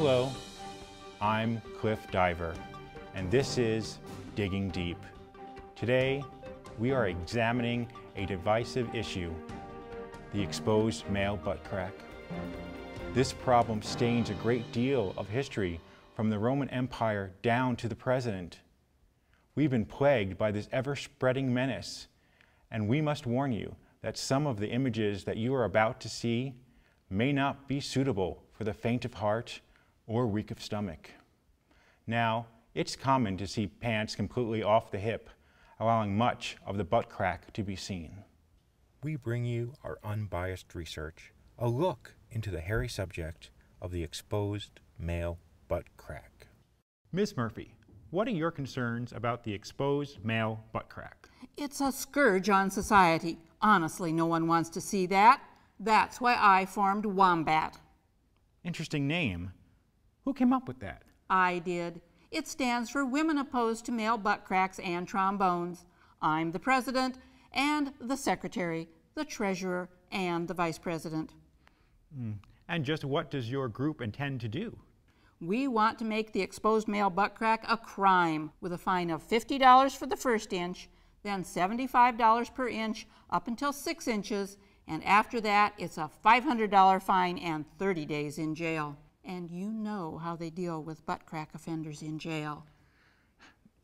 Hello, I'm Cliff Diver, and this is Digging Deep. Today, we are examining a divisive issue, the exposed male butt crack. This problem stains a great deal of history from the Roman Empire down to the present. We've been plagued by this ever-spreading menace, and we must warn you that some of the images that you are about to see may not be suitable for the faint of heart or weak of stomach. Now, it's common to see pants completely off the hip, allowing much of the butt crack to be seen. We bring you our unbiased research, a look into the hairy subject of the exposed male butt crack. Ms. Murphy, what are your concerns about the exposed male butt crack? It's a scourge on society. Honestly, no one wants to see that. That's why I formed Wombat. Interesting name. Who came up with that? I did. It stands for Women Opposed to Male Butt Cracks and Trombones. I'm the president and the secretary, the treasurer, and the vice president. And just what does your group intend to do? We want to make the exposed male butt crack a crime with a fine of $50 for the first inch, then $75 per inch up until 6 inches, and after that it's a $500 fine and 30 days in jail. And you know how they deal with butt crack offenders in jail.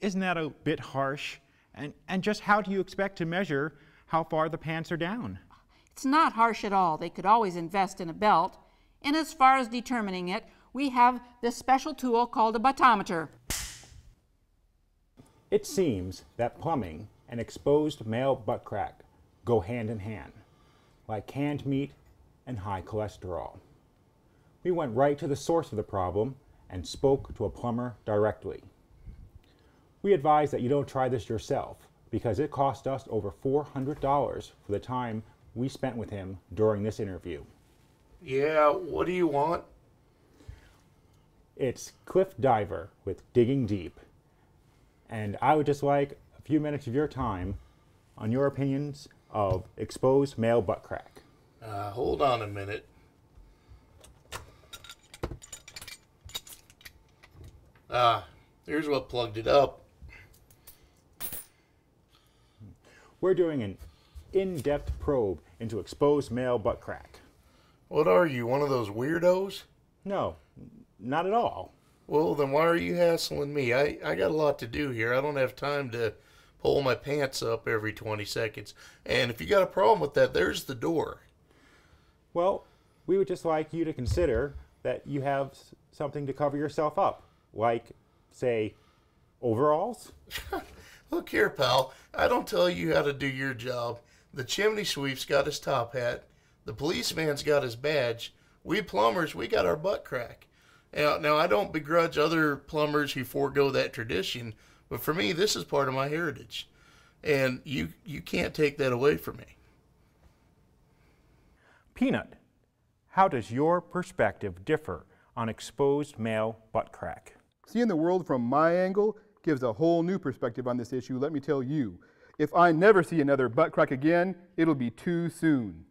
Isn't that a bit harsh? And just how do you expect to measure how far the pants are down? It's not harsh at all. They could always invest in a belt. And as far as determining it, we have this special tool called a buttometer. It seems that plumbing and exposed male butt crack go hand in hand, like canned meat and high cholesterol. We went right to the source of the problem and spoke to a plumber directly. We advise that you don't try this yourself because it cost us over $400 for the time we spent with him during this interview. Yeah, what do you want? It's Cliff Diver with Digging Deep, and I would just like a few minutes of your time on your opinions of exposed male butt crack. Hold on a minute. Here's what plugged it up. We're doing an in-depth probe into exposed male butt crack. What are you, one of those weirdos? No, not at all. Well, then why are you hassling me? I got a lot to do here. I don't have time to pull my pants up every 20 seconds. And if you got a problem with that, there's the door. Well, we would just like you to consider that you have something to cover yourself up, like, say, overalls? Look here, pal. I don't tell you how to do your job. The chimney sweep's got his top hat. The policeman's got his badge. We plumbers, we got our butt crack. Now, I don't begrudge other plumbers who forego that tradition, but for me, this is part of my heritage. And you can't take that away from me. Peanut, how does your perspective differ on exposed male butt crack? Seeing the world from my angle gives a whole new perspective on this issue, let me tell you. If I never see another butt crack again, it'll be too soon.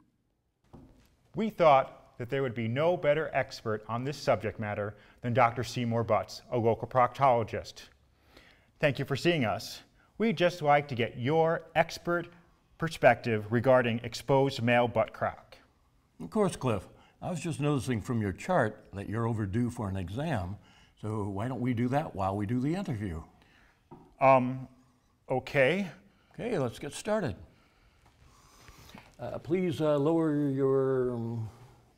We thought that there would be no better expert on this subject matter than Dr. Seymour Butts, a local proctologist. Thank you for seeing us. We'd just like to get your expert perspective regarding exposed male butt crack. Of course, Cliff. I was just noticing from your chart that you're overdue for an exam, so why don't we do that while we do the interview? Okay. Okay, let's get started. Please lower your...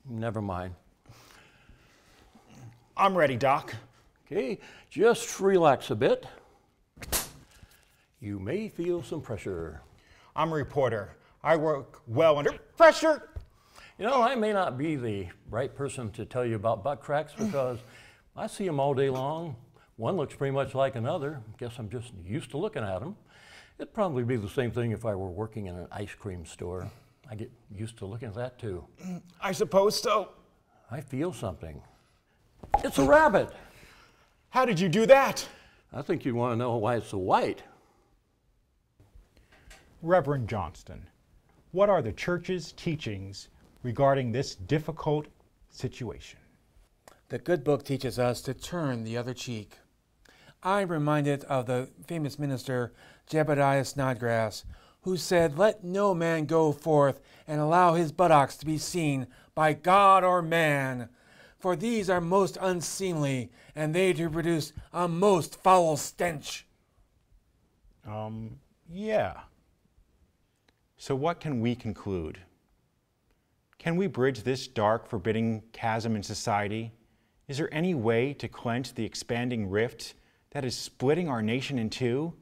never mind. I'm ready, Doc. Okay, just relax a bit. You may feel some pressure. I'm a reporter. I work well under pressure. You know, I may not be the right person to tell you about butt cracks because I see them all day long. One looks pretty much like another. Guess I'm just used to looking at them. It'd probably be the same thing if I were working in an ice cream store. I get used to looking at that too. I suppose so. I feel something. It's a rabbit. How did you do that? I think you'd want to know why it's so white. Reverend Johnston, what are the church's teachings regarding this difficult situation? The good book teaches us to turn the other cheek. I'm reminded of the famous minister Jebediah Snodgrass, who said, "Let no man go forth and allow his buttocks to be seen by God or man, for these are most unseemly, and they do produce a most foul stench." Yeah. So what can we conclude? Can we bridge this dark, forbidding chasm in society? Is there any way to cleanse the expanding rift that is splitting our nation in two?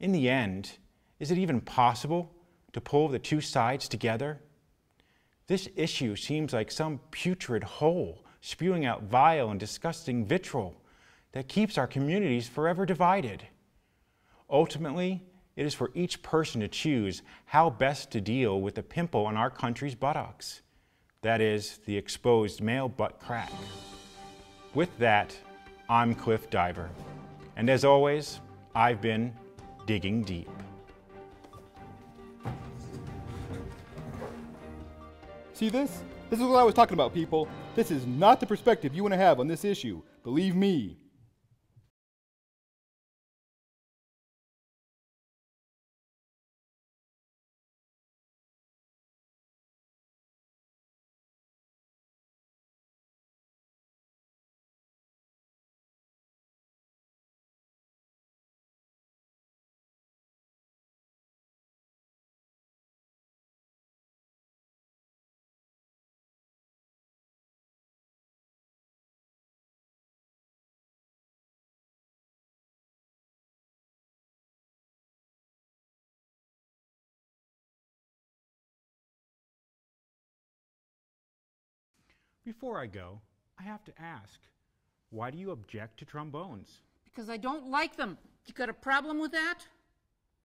In the end, is it even possible to pull the two sides together? This issue seems like some putrid hole spewing out vile and disgusting vitriol that keeps our communities forever divided. Ultimately, it is for each person to choose how best to deal with the pimple on our country's buttocks. That is, the exposed male butt crack. With that, I'm Cliff Diver. And as always, I've been digging deep. See this? This is what I was talking about, people. This is not the perspective you want to have on this issue. Believe me. Before I go, I have to ask, why do you object to trombones? Because I don't like them. You got a problem with that?